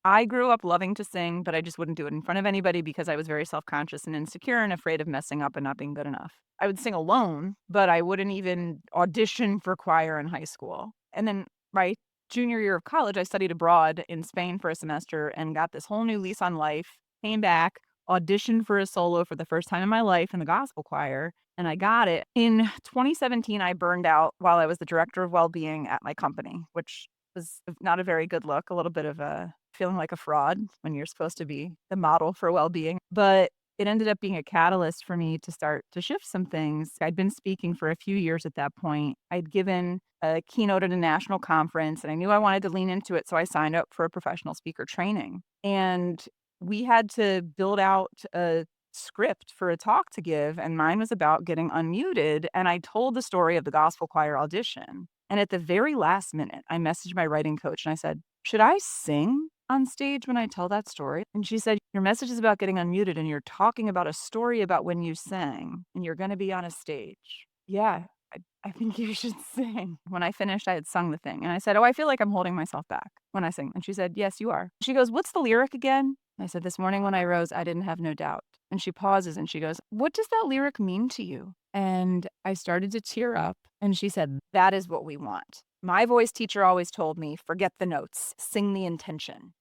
I grew up loving to sing, but I just wouldn't do it in front of anybody because I was very self-conscious and insecure and afraid of messing up and not being good enough. I would sing alone, but I wouldn't even audition for choir in high school. And then my junior year of college, I studied abroad in Spain for a semester and got this whole new lease on life, came back, auditioned for a solo for the first time in my life in the gospel choir, and I got it. In 2017, I burned out while I was the director of well-being at my company, which was not a very good look, a little bit of a feeling like a fraud when you're supposed to be the model for well-being. But it ended up being a catalyst for me to start to shift some things. I'd been speaking for a few years at that point. I'd given a keynote at a national conference and I knew I wanted to lean into it. So I signed up for a professional speaker training. And we had to build out a script for a talk to give. And mine was about getting unmuted. And I told the story of the gospel choir audition. And at the very last minute, I messaged my writing coach and I said, should I sing on stage when I tell that story? And she said, your message is about getting unmuted and you're talking about a story about when you sang and you're going to be on a stage. Yeah, I think you should sing. When I finished, I had sung the thing. And I said, oh, I feel like I'm holding myself back when I sing. And she said, yes, you are. She goes, what's the lyric again? I said, this morning when I rose, I didn't have no doubt. And she pauses and she goes, what does that lyric mean to you? And I started to tear up. And she said, that is what we want. My voice teacher always told me, forget the notes, sing the intention.